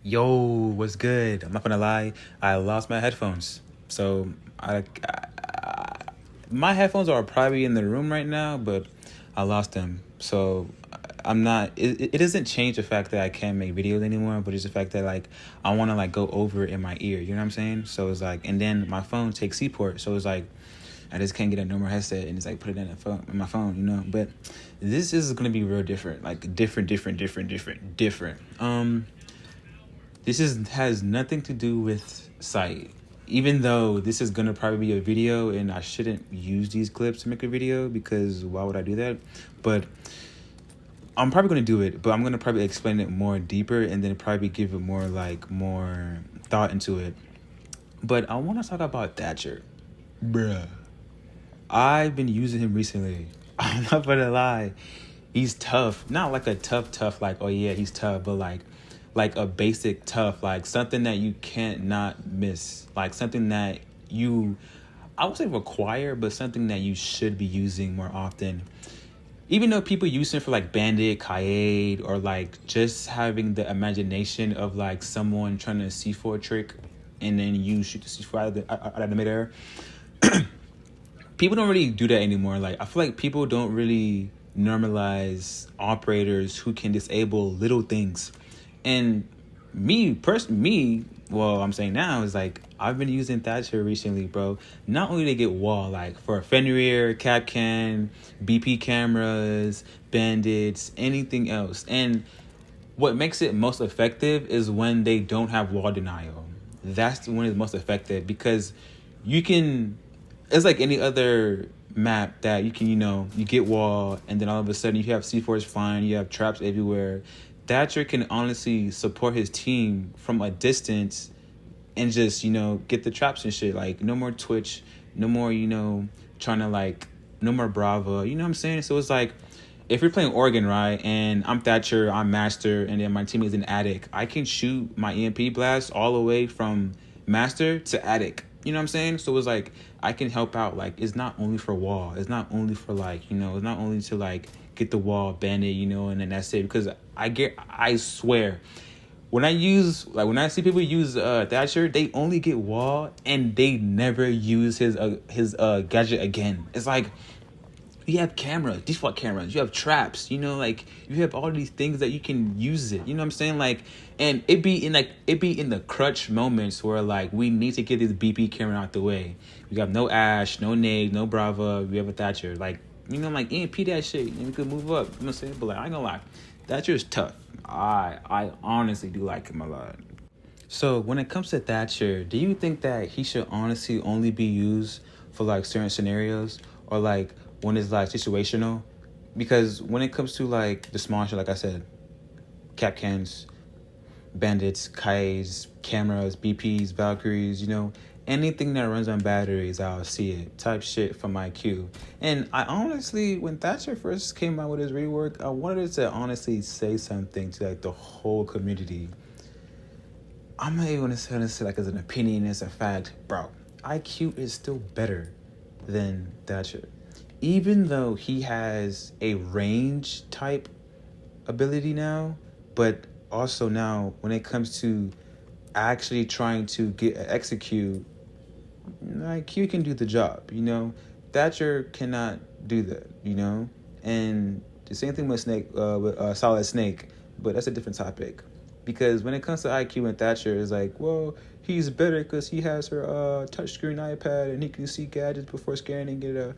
Yo, what's good? I'm not gonna lie, I lost my headphones. So my headphones are probably in the room right now, but I lost them. So I'm not. It doesn't change the fact that I can't make videos anymore, but it's the fact that like I want to like go over it in my ear. You know what I'm saying? So it's like, and then my phone takes C port, so it's like I just can't get a normal headset and it's like put it in my phone. You know, but this is gonna be real different, like different. This has nothing to do with sight. Even though this is gonna probably be a video and I shouldn't use these clips to make a video because why would I do that? But I'm probably gonna do it, but I'm gonna probably explain it more deeper and then probably give it more thought into it. But I wanna talk about Thatcher. Bruh. I've been using him recently. I'm not gonna lie. He's tough. Not like a tough, like, oh yeah, he's tough, but like a basic tough, like something that you can't not miss. Like something that you I would say require, but something that you should be using more often. Even though people use it for like Bandit, Kaede, or like just having the imagination of like someone trying to C4 trick and then you shoot the C4 out of the midair. People don't really do that anymore. Like I feel like people don't really normalize operators who can disable little things. And well, I'm saying now is like I've been using Thatcher recently, bro. Not only to get wall, like for Fenrir, Capcan, BP cameras, bandits, anything else. And what makes it most effective is when they don't have wall denial. That's when it's most effective because you can. It's like any other map that you can, you get wall and then all of a sudden you have C4s flying, you have traps everywhere. Thatcher can honestly support his team from a distance and just, get the traps and shit. Like, no more Twitch, no more, trying to like, no more Brava. You know what I'm saying? So it's like, if you're playing Oregon, right, and I'm Thatcher, I'm Master, and then my teammate is an Attic, I can shoot my EMP blast all the way from Master to Attic. You know what I'm saying? So it's like, I can help out. Like, it's not only for wall. It's not only for like, it's not only to like get the wall bandit, and then that's it. Because I swear, when I see people use Thatcher, they only get wall and they never use his gadget again. It's like, you have cameras, default cameras, you have traps, like you have all these things that you can use it. You know what I'm saying? Like, and it be in the crutch moments where like we need to get this BP camera out the way. We got no Ash, no Nade, no Brava, we have a Thatcher. Like, like EMP that shit, and we could move up. You know what I'm saying? But like, I ain't gonna lie, Thatcher is tough. I honestly do like him a lot. So when it comes to Thatcher, do you think that he should honestly only be used for like certain scenarios, or like when it's like situational? Because when it comes to like the small shit, like I said, Capcans, bandits, Kais, cameras, BPs, Valkyries, anything that runs on batteries, I'll see it. Type shit from my queue. And I honestly, when Thatcher first came out with his rework, I wanted to honestly say something to like the whole community. I'm not even gonna say like as an opinion, as a fact, bro. IQ is still better than Thatcher. Even though he has a range type ability now, but also now when it comes to actually trying to execute, IQ can do the job, Thatcher cannot do that, and the same thing with Solid Snake, but that's a different topic. Because when it comes to IQ and Thatcher, it's like, well, he's better because he has her touchscreen iPad and he can see gadgets before scanning it.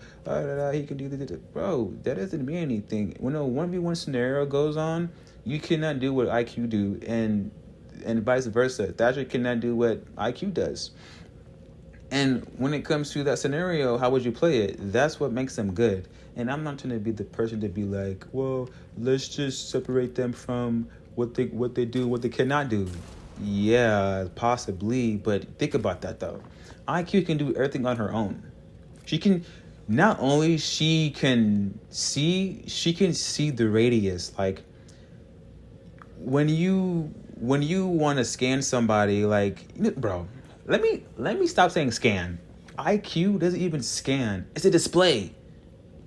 He can do the bro. That doesn't mean anything. When a 1v1 scenario goes on, you cannot do what IQ do, and vice versa. Thatcher cannot do what IQ does. And when it comes to that scenario, how would you play it? That's what makes them good. And I'm not trying to be the person to be like, well, let's just separate them from what they do, what they cannot do. Yeah, possibly, but think about that though. IQ can do everything on her own. She can not only she can see the radius. Like when you want to scan somebody, like, bro, let me stop saying scan. IQ doesn't even scan. It's a display.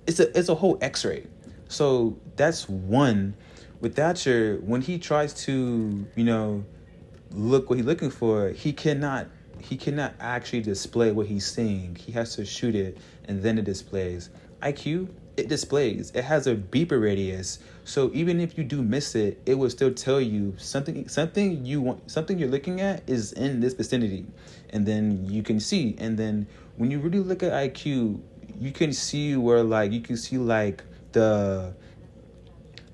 It's a whole X-ray. So that's one. With Thatcher, when he tries to, look what he's looking for, he cannot actually display what he's seeing. He has to shoot it and then it displays. IQ, it displays. It has a beeper radius. So even if you do miss it, it will still tell you something you want, something you're looking at is in this vicinity. And then you can see. And then when you really look at IQ, you can see where the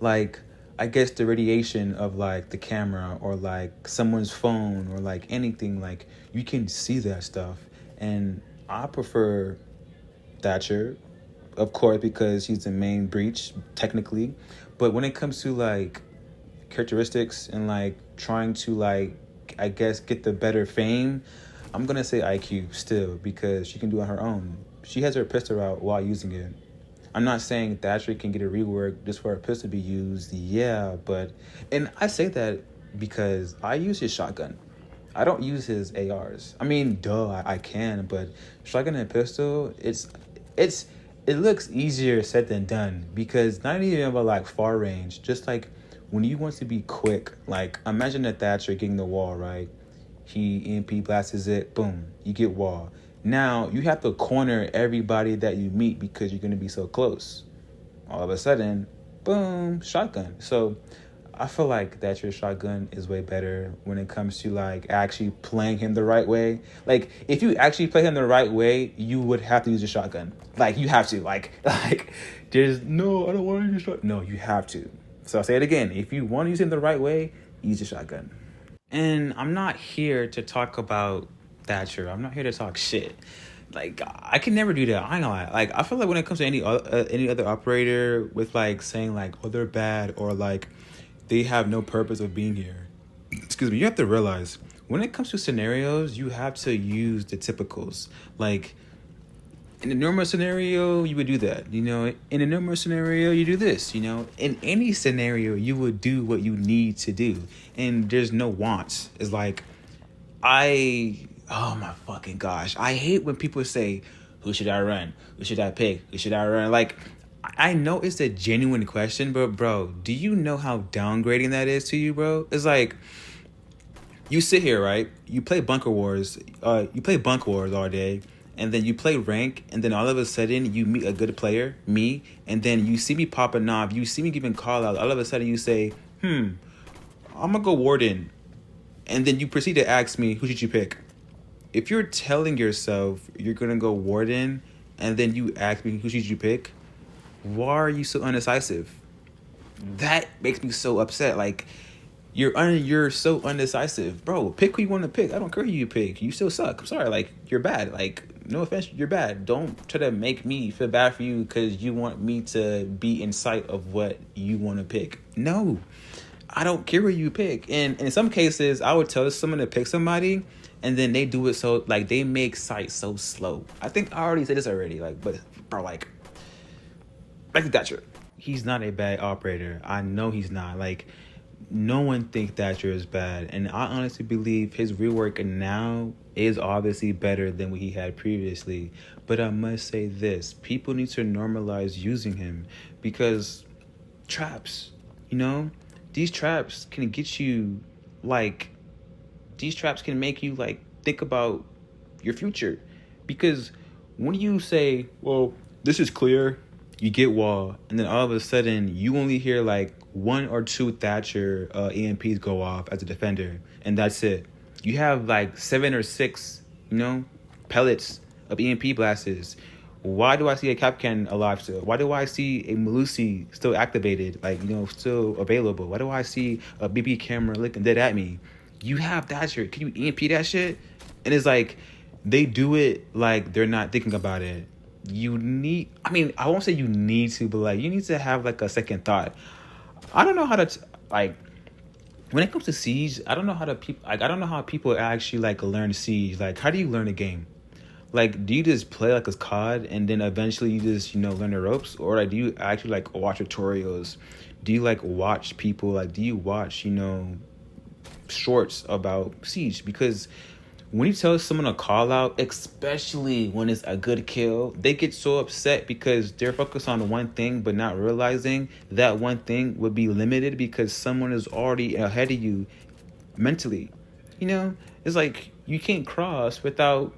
like I guess the radiation of like the camera or like someone's phone or like anything, like you can see that stuff. And I prefer Thatcher, of course, because he's the main breach technically. But when it comes to like characteristics and like trying to like I guess get the better fame, I'm gonna say IQ still, because she can do it on her own. She has her pistol out while using it. I'm not saying Thatcher can get a rework just for a pistol to be used, yeah, but... And I say that because I use his shotgun. I don't use his ARs. I mean, duh, I can, but shotgun and pistol, it looks easier said than done, because not even about like far range, just like when you want to be quick, like imagine a Thatcher getting the wall, right? He EMP blasts it, boom, you get wall. Now, you have to corner everybody that you meet because you're going to be so close. All of a sudden, boom, shotgun. So, I feel like that your shotgun is way better when it comes to, like, actually playing him the right way. Like, if you actually play him the right way, you would have to use a shotgun. Like, you have to. Like, there's no, I don't want to use a shotgun. No, you have to. So, I'll say it again. If you want to use him the right way, use a shotgun. And I'm not here to talk about Thatcher. I'm not here to talk shit. Like, I can never do that. I ain't gonna lie. Like, I feel like when it comes to any other operator with like saying like, oh, they're bad or like they have no purpose of being here. Excuse me. You have to realize when it comes to scenarios, you have to use the typicals. Like in a normal scenario, you would do that. You know, in a normal scenario, you do this. You know, in any scenario, you would do what you need to do, and there's no wants. It's like oh my fucking gosh. I hate when people say, who should I run? Who should I pick? Who should I run? Like, I know it's a genuine question, but bro, do you know how downgrading that is to you, bro? It's like, you sit here, right? You play Bunker Wars. You play Bunk Wars all day, and then you play rank, and then all of a sudden you meet a good player, me, and then you see me popping off, you see me giving call out. All of a sudden you say, I'm gonna go Warden. And then you proceed to ask me, who should you pick? If you're telling yourself you're going to go Warden and then you ask me who should you pick, why are you so undecisive? That makes me so upset. Like, you're so undecisive. Bro, pick who you want to pick. I don't care who you pick. You still suck. I'm sorry. Like, you're bad. Like, no offense, you're bad. Don't try to make me feel bad for you because you want me to be in sight of what you want to pick. No, I don't care who you pick. And in some cases, I would tell someone to pick somebody, and then they do it so, like, they make sight so slow. I think I already said this already, like, but, bro, like Thatcher. He's not a bad operator. I know he's not. Like, no one thinks Thatcher is bad. And I honestly believe his rework now is obviously better than what he had previously. But I must say this. People need to normalize using him because traps, you know? These traps can get you, like... These traps can make you, like, think about your future. Because when you say, well, this is clear, you get wall, and then all of a sudden, you only hear, like, 1 or 2 Thatcher EMPs go off as a defender, and that's it. You have, like, 7 or 6, you know, pellets of EMP blasts. Why do I see a Capcan alive still? Why do I see a Malusi still activated, like, you know, still available? Why do I see a BB camera looking dead at me? You have Thatcher. Can you EMP that shit? And it's like, they do it like they're not thinking about it. I won't say you need to, but like, you need to have like a second thought. I don't know how to, like, when it comes to Siege, I don't know how people actually like learn Siege. Like, how do you learn a game? Like, do you just play like a COD and then eventually you just, you know, learn the ropes? Or like, do you actually like watch tutorials? Do you like watch people? Like, do you watch, you know, shorts about Siege? Because when you tell someone to call out, especially when it's a good kill, they get so upset because they're focused on one thing but not realizing that one thing would be limited because someone is already ahead of you mentally. You know, it's like you can't cross without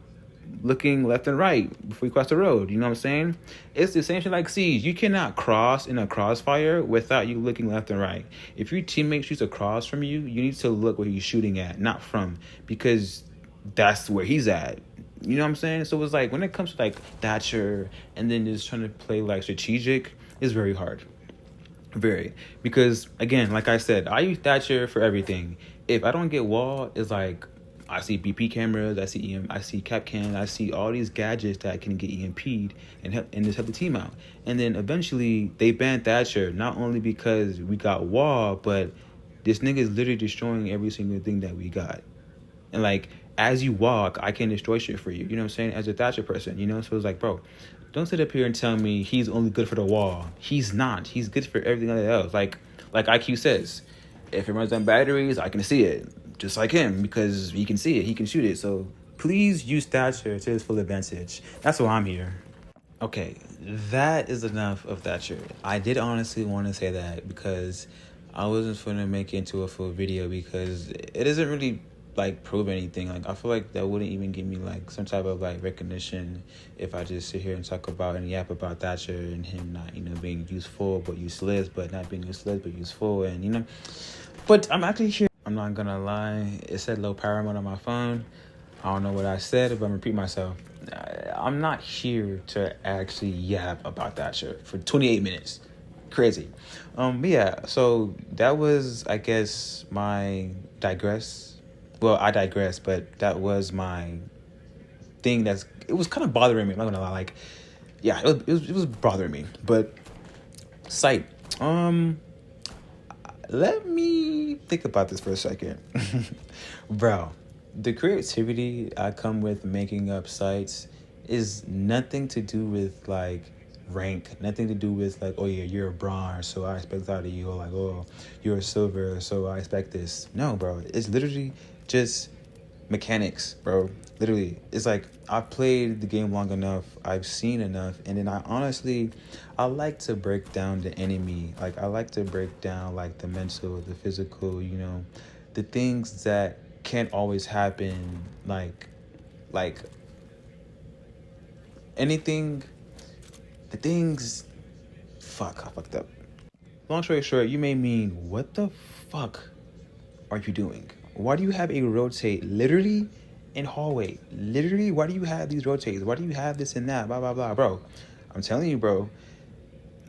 looking left and right before you cross the road. You know what I'm saying? It's the same shit like Siege. You cannot cross in a crossfire without you looking left and right. If your teammate shoots across from you, you need to look where he's shooting at, not from, because that's where he's at. You know what I'm saying? So it's like when it comes to like Thatcher and then just trying to play like strategic, it's very hard. Very. Because again, like I said, I use Thatcher for everything. If I don't get wall, it's like I see BP cameras, I see I see Capcan, I see all these gadgets that can get EMP'd and just help the team out. And then eventually they banned Thatcher, not only because we got wall, but this nigga is literally destroying every single thing that we got. And like as you walk, I can destroy shit for you. You know what I'm saying? As a Thatcher person, you know? So it's like, bro, don't sit up here and tell me he's only good for the wall. He's not. He's good for everything else. Like IQ says, if it runs on batteries, I can see it. Just like him, because he can see it. He can shoot it. So please use Thatcher to his full advantage. That's why I'm here. Okay, that is enough of Thatcher. I did honestly want to say that because I wasn't going to make it into a full video because it doesn't really like prove anything. Like I feel like that wouldn't even give me like some type of like recognition if I just sit here and talk about and yap about Thatcher and him not, you know, being useful but useless, but not being useless but useful, and you know. But I'm actually here. I'm not gonna lie, it said low power mode on my phone. I don't know what I said, but I'm gonna repeat myself. I'm not here to actually yap about Thatcher for 28 minutes. Crazy. But yeah, so that was, I guess, my digress. Well, I digress, but that was my thing it was kind of bothering me. I'm not gonna lie, like, yeah, it was bothering me. But, sight. Let me think about this for a second. Bro, the creativity I come with making up sites is nothing to do with, like, rank. Nothing to do with, like, oh, yeah, you're a bronze, so I expect that of you. Or, like, oh, you're a silver, so I expect this. No, bro. It's literally just mechanics, bro. Literally. It's like I've played the game long enough. I've seen enough. And then I like to break down the enemy. Like, I like to break down, like, the mental, the physical, you know, the things that can't always happen. Like anything, the things, fuck, I fucked up. Long story short, you may mean, what the fuck are you doing? Why do you have a rotate literally in hallway? Literally, why do you have these rotates? Why do you have this and that? Blah, blah, blah. Bro, I'm telling you, bro,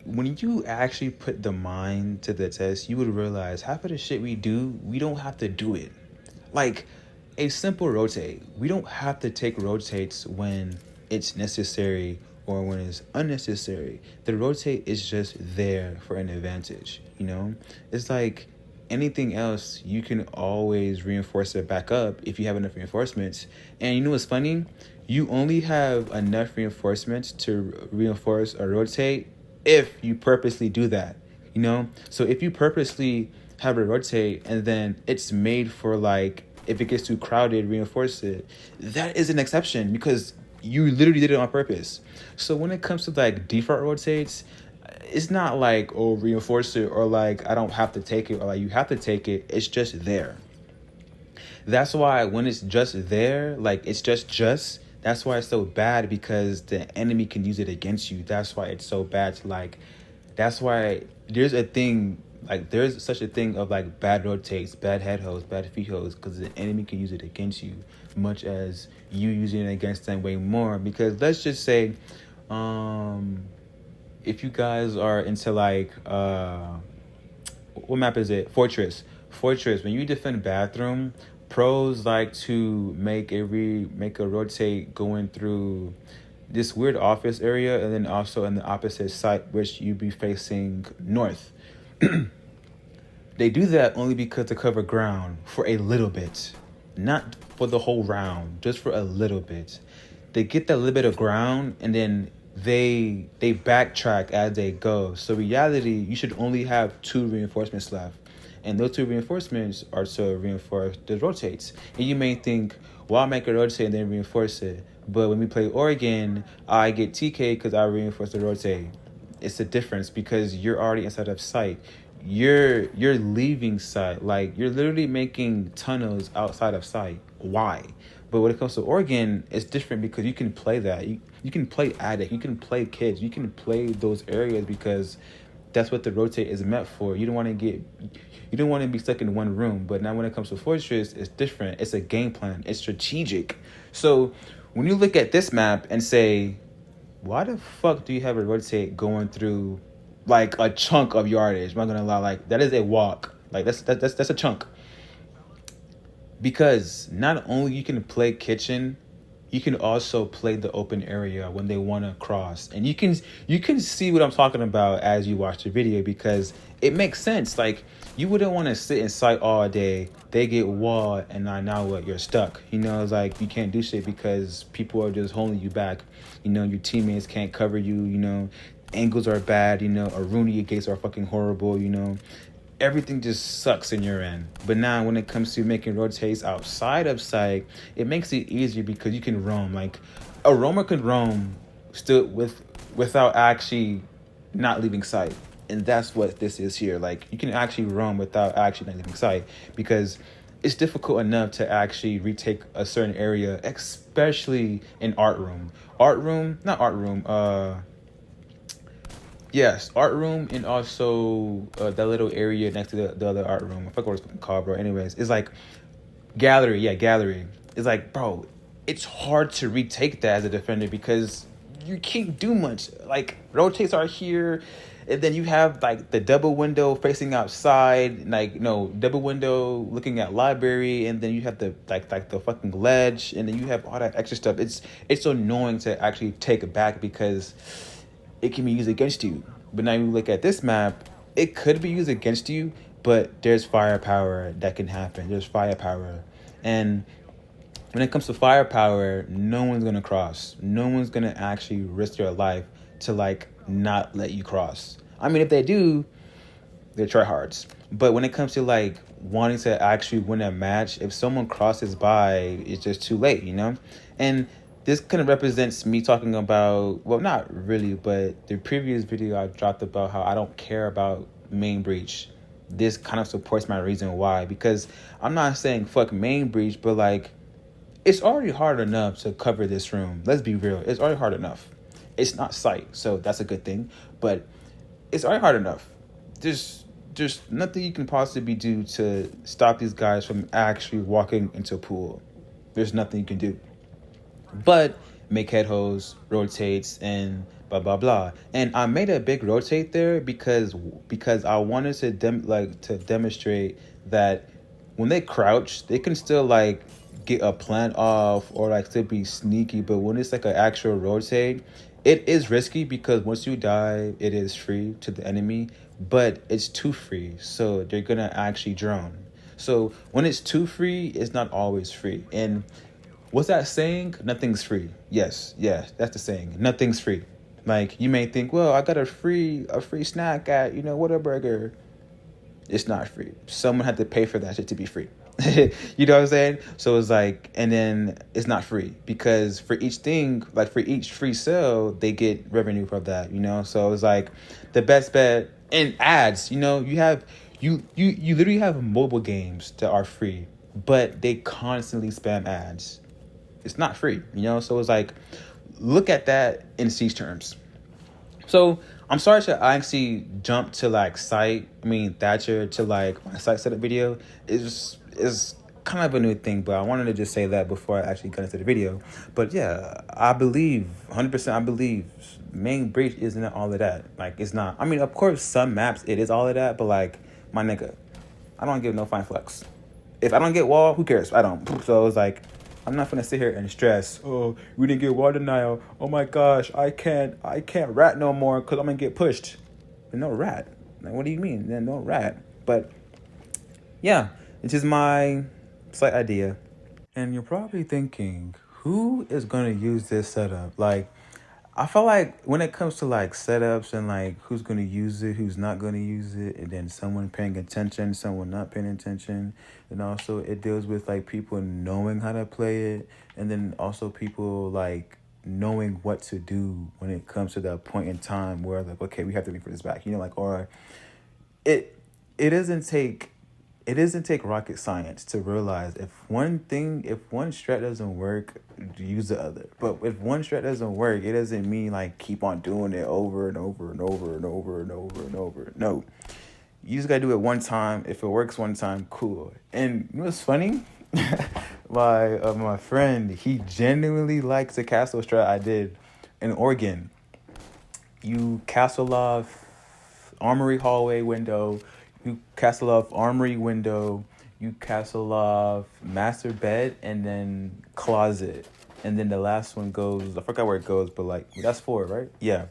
when you actually put the mind to the test, you would realize half of the shit we do, we don't have to do it. Like, a simple rotate. We don't have to take rotates when it's necessary or when it's unnecessary. The rotate is just there for an advantage, you know? It's like anything else, you can always reinforce it back up if you have enough reinforcements. And you know what's funny? You only have enough reinforcements to reinforce a rotate if you purposely do that, you know? So if you purposely have a rotate and then it's made for, like, if it gets too crowded, reinforce it, that is an exception because you literally did it on purpose. So when it comes to, like, default rotates, it's not like, oh, reinforce it, or like I don't have to take it, or like you have to take it. It's just there. That's why when it's just there, like it's just that's why it's so bad, because the enemy can use it against you. That's why it's so bad to, like, that's why there's a thing, like there's such a thing of like bad rotates, bad head holds, bad feet holds, because the enemy can use it against you much as you using it against them way more. Because let's just say if you guys are into, like, what map is it? Fortress. When you defend bathroom, pros like to make a rotate going through this weird office area, and then also in the opposite side, which you be facing north. They do that only because to cover ground for a little bit, not for the whole round, just for a little bit. They get that little bit of ground, and then they backtrack as they go. So reality, you should only have 2 reinforcements left, and those 2 reinforcements are to reinforce the rotates. And you may think, well, I'll make a rotate and then reinforce it, but when we play Oregon, I get TK because I reinforce the rotate. It's a difference because you're already inside of sight. you're leaving sight. Like, you're literally making tunnels outside of sight. Why? But when it comes to organ, it's different because you can play that. You can play addict. You can play kids. You can play those areas because that's what the rotate is meant for. You don't want to be stuck in one room. But now when it comes to Fortress, it's different. It's a game plan. It's strategic. So when you look at this map and say, why the fuck do you have a rotate going through like a chunk of yardage? I'm not gonna lie, like that is a walk. Like that's a chunk. Because not only you can play kitchen, you can also play the open area when they want to cross. And you can see what I'm talking about as you watch the video, because it makes sense. Like, you wouldn't want to sit in sight all day. They get walled, and now what? You're stuck. You know, it's like you can't do shit because people are just holding you back. You know, your teammates can't cover you. You know, angles are bad. You know, Aruni gates are fucking horrible. You know, everything just sucks in your end. But now when it comes to making rotates outside of sight, it makes it easier because you can roam. Like, a roamer could roam still without actually not leaving sight. And that's what this is here. Like, you can actually roam without actually not leaving sight, because it's difficult enough to actually retake a certain area, especially in art room. Yes, art room, and also that little area next to the other art room. I forgot what it's called, bro. Anyways, it's like gallery. Yeah, gallery. It's like, bro, it's hard to retake that as a defender because you can't do much. Like, rotates are here, and then you have like the double window facing outside, like, no, double window looking at library, and then you have the like the fucking ledge, and then you have all that extra stuff. It's annoying to actually take it back because it can be used against you. But now you look at this map, it could be used against you, but there's firepower that can happen. There's firepower. And when it comes to firepower, no one's going to cross. No one's going to actually risk their life to, like, not let you cross. I mean, if they do, they're tryhards. But when it comes to, like, wanting to actually win a match, if someone crosses by, it's just too late, you know? And this kind of represents me talking about, well, not really, but the previous video I dropped about how I don't care about main breach. This kind of supports my reason why, because I'm not saying fuck main breach, but like, it's already hard enough to cover this room. Let's be real. It's already hard enough. It's not sight, so that's a good thing, but it's already hard enough. There's nothing you can possibly do to stop these guys from actually walking into a pool. There's nothing you can do but make head holes, rotates, and blah blah blah. And I made a big rotate there because I wanted to demonstrate that when they crouch, they can still like get a plant off or like still be sneaky. But when it's like an actual rotate, it is risky because once you die, it is free to the enemy, but it's too free, so they're gonna actually drone. So when it's too free, it's not always free. And what's that saying? Nothing's free. Yes, that's the saying. Nothing's free. Like, you may think, well, I got a free snack at, you know, Whataburger. It's not free. Someone had to pay for that shit to be free. You know what I'm saying? So it's like, and then it's not free because for each thing, like for each free sale, they get revenue from that, you know? So it's like the best bet. And ads, you know, you literally have mobile games that are free, but they constantly spam ads. It's not free, you know? So it's like, look at that in siege terms. So I'm sorry to actually jump to like Thatcher to like my site setup video. Is kind of a new thing, but I wanted to just say that before I actually got into the video. But yeah, I believe 100%. I believe main breach isn't all of that. Like, it's not. I mean, of course, some maps it is all of that, but like, my nigga, I don't give no fine flex. If I don't get wall, who cares? I don't. So it's like, I'm not gonna sit here and stress. Oh, we didn't get wall denial. Oh my gosh, I can't rat no more because I'm gonna get pushed. No rat. Like, what do you mean? Then no rat. But yeah, it's just my slight idea. And you're probably thinking, who is gonna use this setup? Like, I feel like when it comes to like setups and like who's going to use it, who's not going to use it, and then someone paying attention, someone not paying attention, and also it deals with like people knowing how to play it, and then also people like knowing what to do when it comes to that point in time where like, okay, we have to wait for this back, you know, like, or it it doesn't take rocket science to realize if one strat doesn't work, use the other. But if one strat doesn't work, it doesn't mean like keep on doing it over and over and over and over and over and over. No, you just gotta do it one time. If it works one time, cool. And you know what's funny? My friend, he genuinely likes the castle strat I did in Oregon. You castle off armory hallway window, you castle off armory window, you castle off master bed, and then closet. And then the last one goes, I forgot where it goes, but like, that's 4, right? Yeah.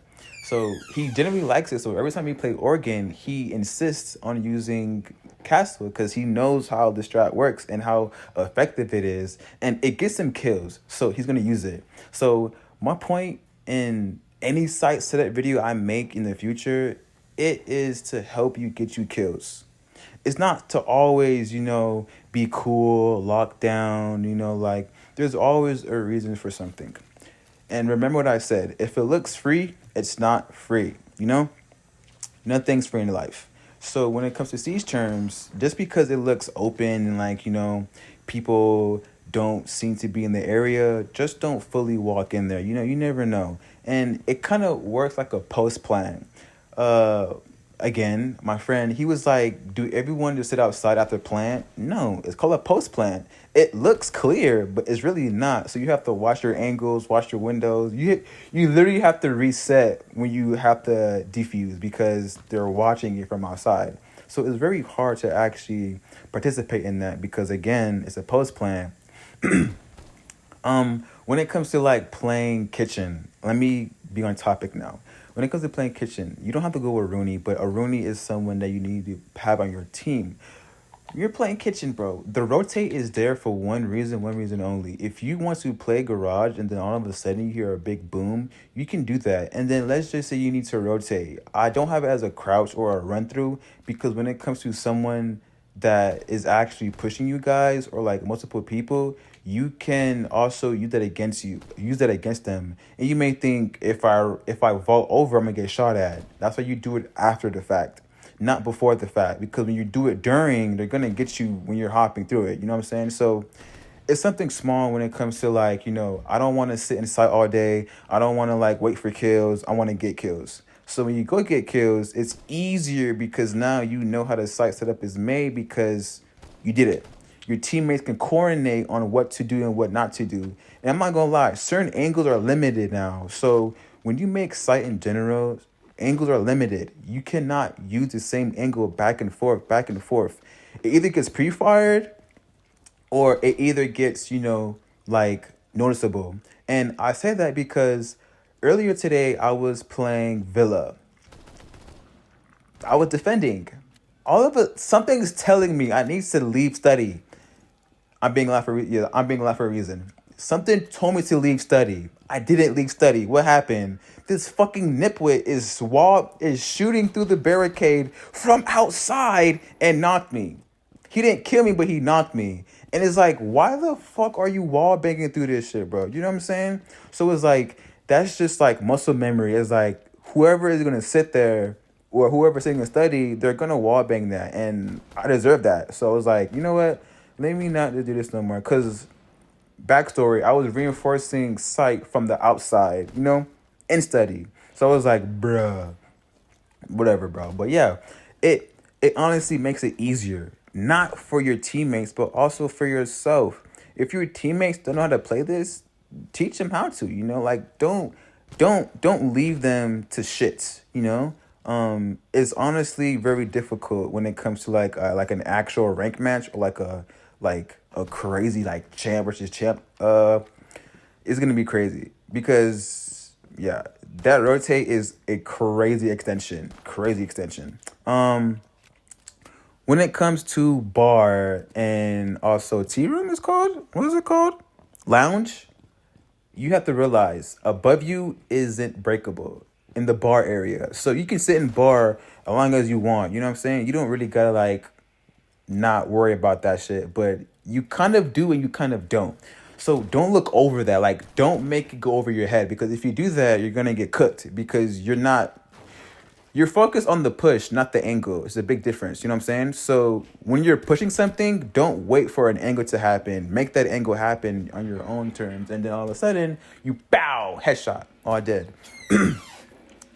So he generally likes it. So every time he plays Oregon, he insists on using castle because he knows how the strat works and how effective it is. And it gets him kills. So he's going to use it. So my point in any site setup video I make in the future, it is to help you get you kills. It's not to always, be cool, lock down, like there's always a reason for something. And remember what I said, if it looks free, it's not free, Nothing's free in life. So when it comes to siege terms, just because it looks open and like, people don't seem to be in the area, just don't fully walk in there. You never know. And it kind of works like a post plan. Again, my friend, he was like, do everyone just sit outside after plant? No, it's called a post plant. It looks clear, but it's really not. So you have to watch your angles, watch your windows. You literally have to reset when you have to defuse because they're watching you from outside. So it's very hard to actually participate in that because, again, it's a post plant. When it comes to like playing kitchen, let me be on topic now. When it comes to playing kitchen, you don't have to go with Rooney, but a Rooney is someone that you need to have on your team. You're playing kitchen, bro. The rotate is there for one reason only. If you want to play garage and then all of a sudden you hear a big boom, you can do that. And then let's just say you need to rotate. I don't have it as a crouch or a run through because when it comes to someone that is actually pushing you guys or like multiple people, you can also use that against them. And you may think if I vault over, I'm gonna get shot at. That's why you do it after the fact, not before the fact. Because when you do it during, they're gonna get you when you're hopping through it. You know what I'm saying? So it's something small when it comes to like, I don't want to sit inside all day. I don't want to like wait for kills. I want to get kills. So when you go get kills, it's easier because now you know how the site setup is made because you did it. Your teammates can coordinate on what to do and what not to do. And I'm not going to lie, certain angles are limited now. So when you make site in general, angles are limited. You cannot use the same angle back and forth. It either gets pre-fired or it either gets, like noticeable. And I say that because earlier today I was playing Villa. I was defending. Something's telling me I need to leave study. I'm being loud for a reason. Something told me to leave study. I didn't leave study. What happened? This fucking nitwit is shooting through the barricade from outside and knocked me. He didn't kill me, but he knocked me. And it's like, why the fuck are you wall banging through this shit, bro? You know what I'm saying? So it's like, that's just like muscle memory. It's like whoever is gonna sit there or whoever's sitting and study, they're gonna wall bang that, and I deserve that. So I was like, you know what? Let me not do this no more. Cause backstory, I was reinforcing sight from the outside, in study. So I was like, bruh, whatever, bro. But yeah, it honestly makes it easier, not for your teammates, but also for yourself. If your teammates don't know how to play this, teach them how to. Like don't leave them to shits. It's honestly very difficult when it comes to like an actual rank match or like a crazy like champ versus champ. It's gonna be crazy because that rotate is a crazy extension. When it comes to bar and also tea room is called, what is it called? Lounge. You have to realize above you isn't breakable in the bar area. So you can sit in bar as long as you want. You know what I'm saying? You don't really gotta like not worry about that shit, but you kind of do and you kind of don't. So don't look over that. Like, don't make it go over your head because if you do that, you're gonna get cooked because you're not you're focused on the push, not the angle. It's a big difference. You know what I'm saying? So when you're pushing something, don't wait for an angle to happen. Make that angle happen on your own terms, and then all of a sudden you bow headshot, all dead.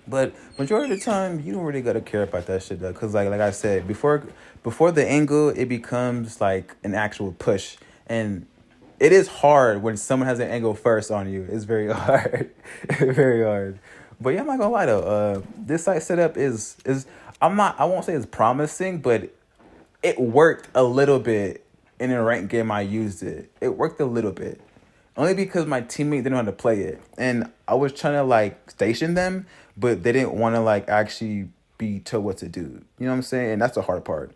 But majority of the time, you don't really gotta care about that shit though, cause like I said before the angle, it becomes like an actual push, and it is hard when someone has an angle first on you. It's very hard, very hard. But yeah, I'm not gonna lie though. This site setup is I won't say it's promising, but it worked a little bit in a ranked game. I used it. It worked a little bit. Only because my teammate didn't know how to play it. And I was trying to like station them, but they didn't want to like actually be told what to do. You know what I'm saying? And that's the hard part.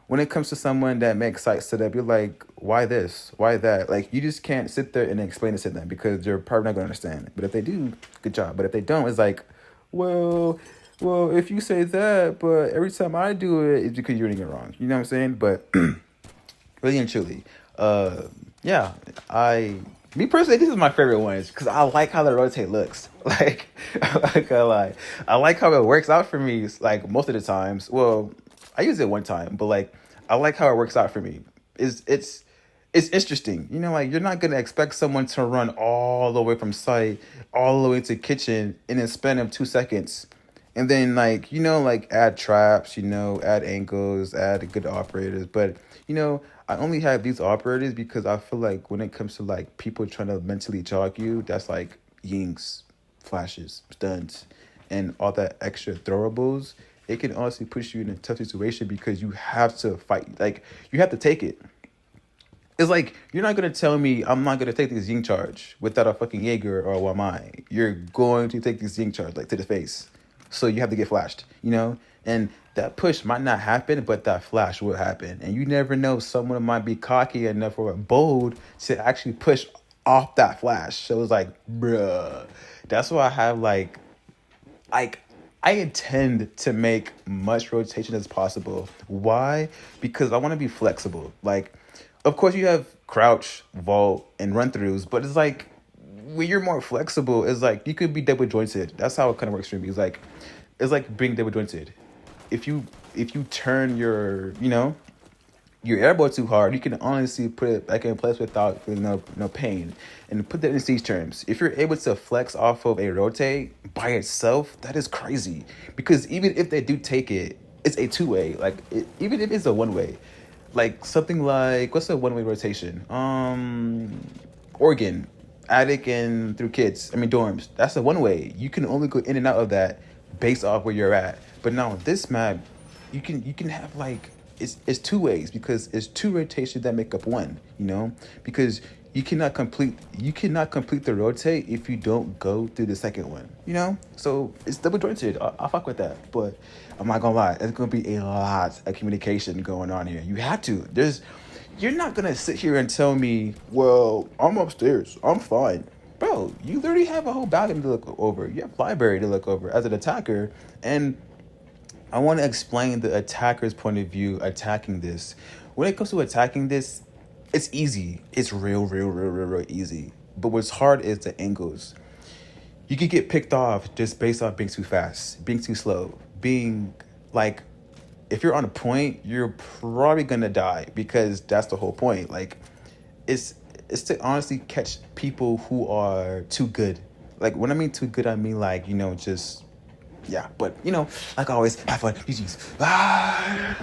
When it comes to someone that makes site setup, you're like, why this? Why that? Like, you just can't sit there and explain it to them because they're probably not going to understand. But if they do, good job. But if they don't, it's like, well, if you say that, but every time I do it, it's because you're doing it wrong. You know what I'm saying? But really and truly, yeah, me personally, this is my favorite one because I like how the rotate looks. Like, I like how it works out for me. Like most of the times, well, I use it one time, but like I like how it works out for me. It's interesting, you know. Like you're not gonna expect someone to run all the way from site all the way to kitchen in a span of 2 seconds, and then like like add traps, add angles, add good operators. But I only have these operators because I feel like when it comes to like people trying to mentally chalk you, that's like yinks, flashes, stuns, and all that extra throwables. It can honestly push you in a tough situation because you have to fight. Like you have to take it. It's like you're not gonna tell me I'm not gonna take this ying charge without a fucking Jaeger or Wamai. You're going to take this ying charge like to the face. So you have to get flashed, And that push might not happen, but that flash will happen. And you never know, someone might be cocky enough or bold to actually push off that flash. So it's like, bruh. That's why I have like I intend to make much rotation as possible. Why? Because I want to be flexible. Like, of course you have crouch, vault, and run-throughs, but it's like when you're more flexible, it's like you could be double jointed. That's how it kind of works for me. It's like being double jointed. If you turn your your elbow too hard, you can honestly put it back in place without feeling no pain. And put that in these terms. If you're able to flex off of a rotate by itself, that is crazy. Because even if they do take it, it's a two-way. Like even if it's a one-way, like something like what's a one-way rotation? Oregon, attic and through dorms. That's a one-way. You can only go in and out of that based off where you're at. But now with this map, you can have like it's two ways because it's two rotations that make up one, because you cannot complete the rotate if you don't go through the second one, so it's double jointed. I fuck with that, but I'm not gonna lie, there's gonna be a lot of communication going on here. You have to. You're not gonna sit here and tell me, well, I'm upstairs, I'm fine. Bro, you literally have a whole balcony to look over. You have library to look over as an attacker. And I want to explain the attacker's point of view attacking this. When it comes to attacking this, it's easy. It's real easy. But what's hard is the angles. You could get picked off just based off being too fast, being too slow, being like, if you're on a point, you're probably going to die because that's the whole point. Like, it's to honestly catch people who are too good. Like, when I mean too good, I mean like, just... Yeah, but, like always, have fun. GG's. Bye.